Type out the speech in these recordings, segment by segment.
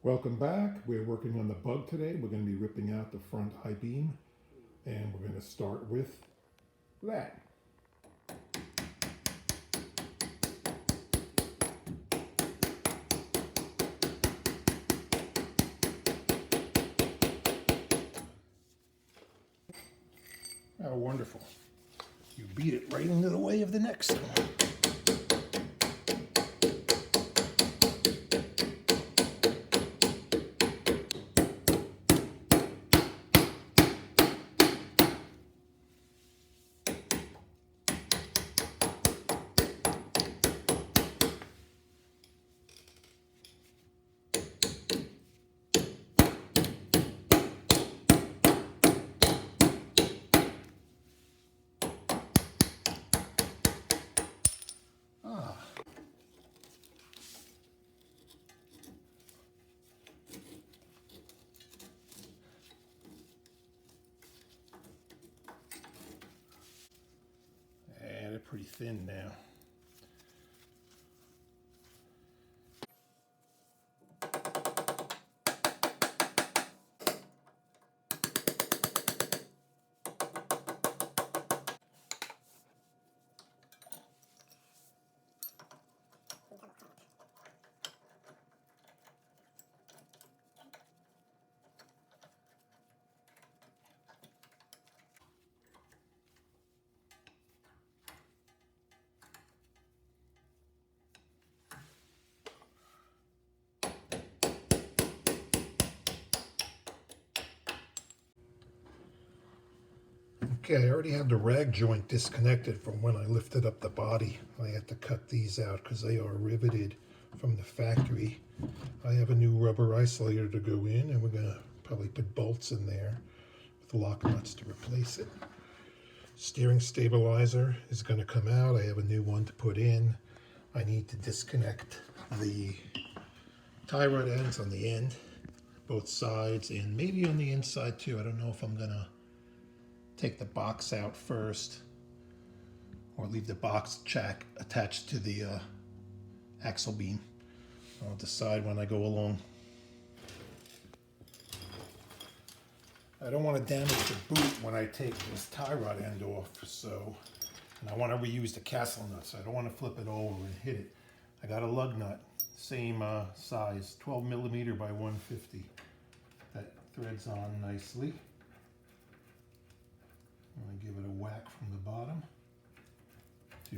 Welcome back. We're working on the bug today. We're going to be ripping out the front I-beam, and we're going to start with that. Oh, wonderful. You beat it right into the way of the next one. They're pretty thin now. Okay, I already have the rag joint disconnected from when I lifted up the body. I had to cut these out because they are riveted from the factory. I have a new rubber isolator to go in, and we're going to probably put bolts in there with lock nuts to replace it. Steering stabilizer is going to come out. I have a new one to put in. I need to disconnect the tie rod ends on the end, both sides, and maybe on the inside too. I don't know if I'm going to take the box out first or leave the box jack attached to the axle beam. I'll decide when I go along. I don't want to damage the boot when I take this tie rod end off, and I want to reuse the castle nut, so I don't want to flip it over and hit it. I got a lug nut, same size, 12 millimeter by 150. That threads on nicely. I'm going to give it a whack from the bottom to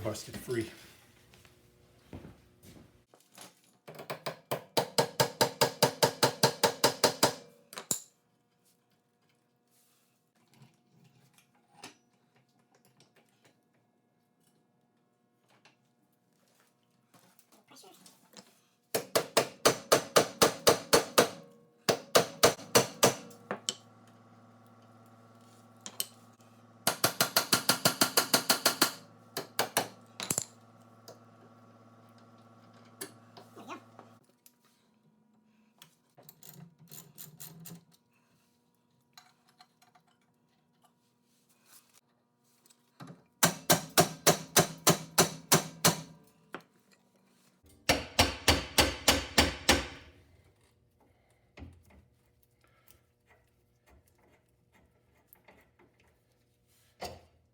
bust it free.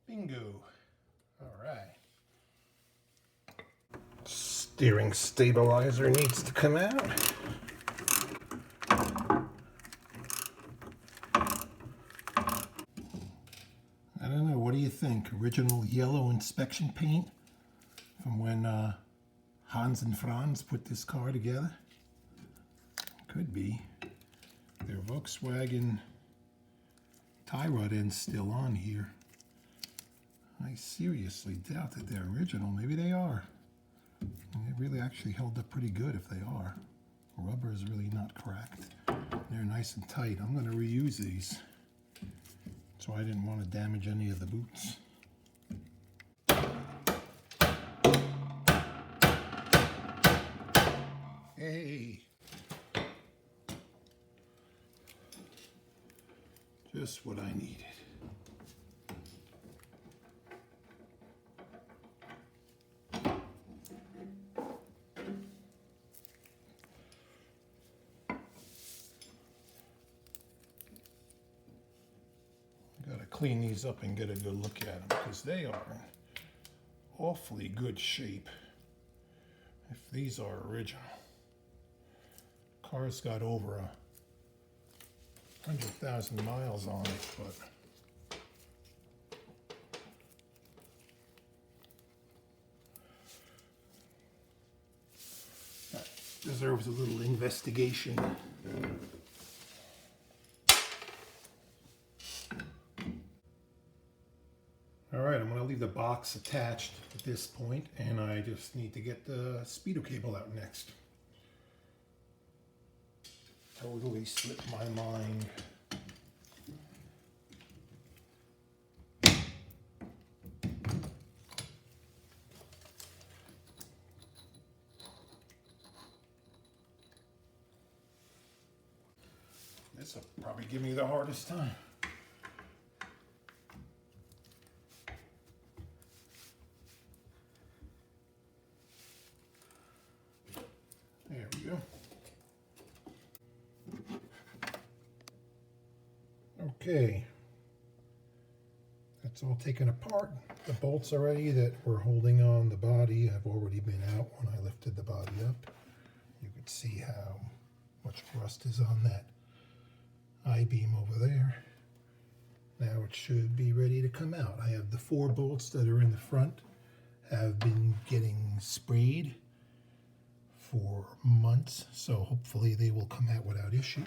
Bingo. All right. Steering stabilizer needs to come out. I don't know, what do you think? Original yellow inspection paint from when Hans and Franz put this car together? Could be. Their Volkswagen tie rod end's still on here. I seriously doubt that they're original. Maybe they are. And they really actually held up pretty good if they are. Rubber is really not cracked. They're nice and tight. I'm going to reuse these. So I didn't want to damage any of the boots. Hey! Just what I needed. clean these up and get a good look at them because they are in awfully good shape. If these are original. Car's got over 100,000 miles on it, but that deserves a little investigation. All right, I'm going to leave the box attached at this point, and I just need to get the speedo cable out next. Totally slipped my mind. This will probably give me the hardest time. There we go. Okay, that's all taken apart. The bolts already that were holding on the body have already been out when I lifted the body up. You could see how much rust is on that I-beam over there. Now it should be ready to come out. I have the 4 bolts that are in the front have been getting sprayed for months, so hopefully they will come out without issue.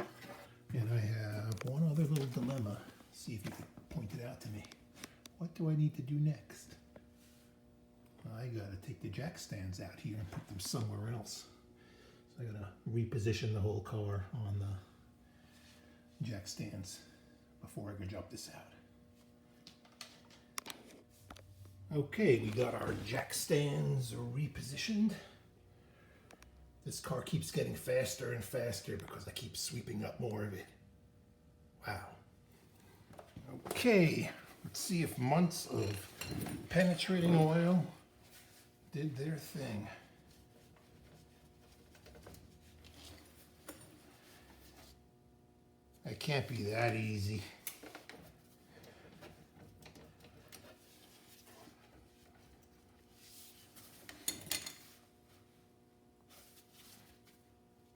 And I have one other little dilemma. See if you can point it out to me. What do I need to do next? I gotta take the jack stands out here and put them somewhere else. So I gotta reposition the whole car on the jack stands before I can drop this out. Okay, we got our jack stands repositioned. This car keeps getting faster and faster because I keep sweeping up more of it. Wow. Okay, let's see if months of penetrating oil did their thing. It can't be that easy.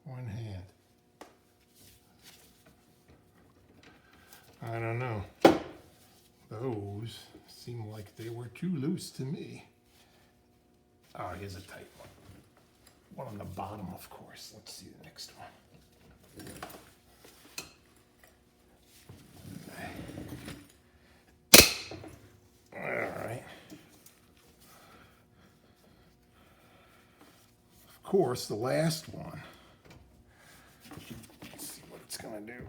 One hand. I don't know. Those seem like they were too loose to me. Oh, here's a tight one. One on the bottom, of course. Let's see the next one. All right. Of course, the last one. Let's see what it's going to do.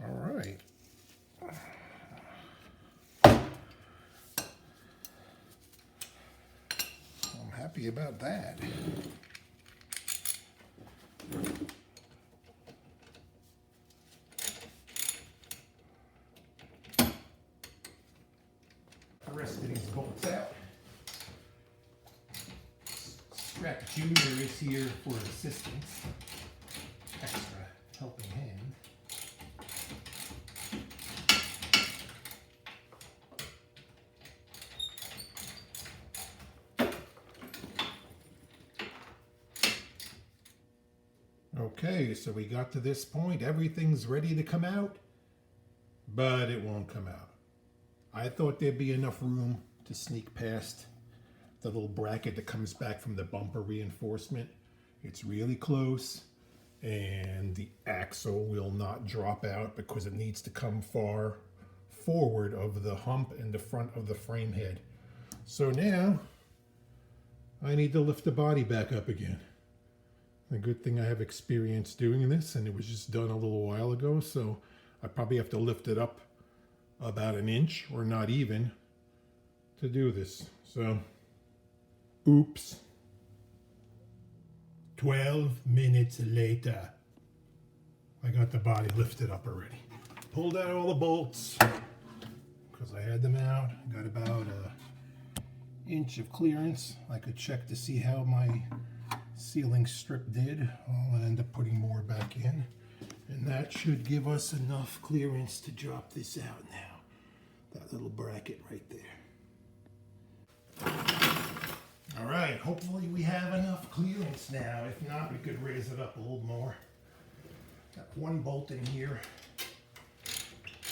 All right. I'm happy about that. The rest of these bolts out. Scrap Junior is here for assistance. Extra helping hand. Okay, so we got to this point. Everything's ready to come out, but it won't come out. I thought there'd be enough room to sneak past the little bracket that comes back from the bumper reinforcement. It's really close, and the axle will not drop out because it needs to come far forward of the hump and the front of the frame head. So now I need to lift the body back up again. A good thing I have experience doing this, and it was just done a little while ago, so I probably have to lift it up about an inch or not even to do this. So, oops. 12 minutes later, I got the body lifted up already. Pulled out all the bolts because I had them out. I got about inch of clearance. I could check to see how my ceiling strip did. I'll end up putting more back in. And that should give us enough clearance to drop this out now. That little bracket right there. All right, hopefully we have enough clearance now. If not, we could raise it up a little more. Got one bolt in here.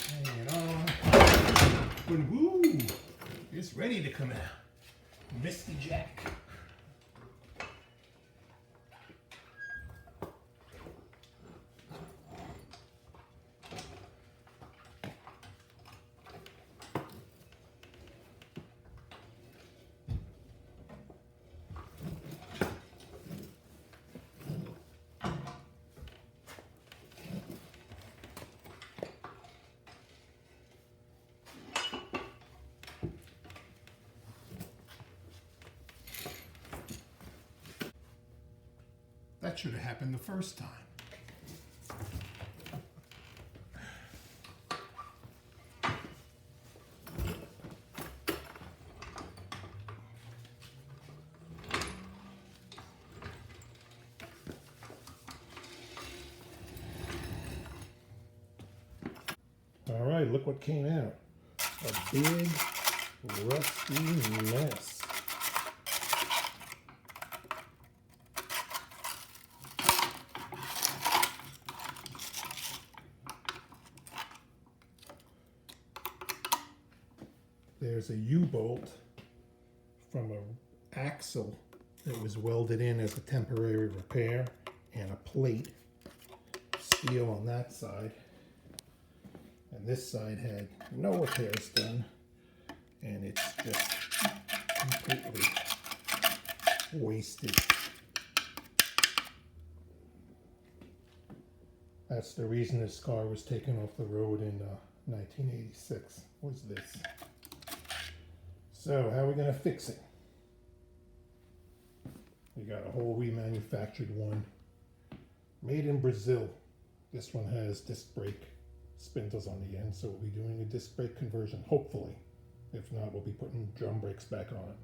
Hang it on. And woo! It's ready to come out. Misty Jack. That should have happened the first time. All right, look what came out. A big, rusty mess. There's a U-bolt from an axle that was welded in as a temporary repair, and a plate, steel on that side. And this side had no repairs done, and it's just completely wasted. That's the reason this car was taken off the road in 1986, was this. So, how are we going to fix it? We got a whole remanufactured one, made in Brazil. This one has disc brake spindles on the end, so we'll be doing a disc brake conversion, hopefully. If not, we'll be putting drum brakes back on it.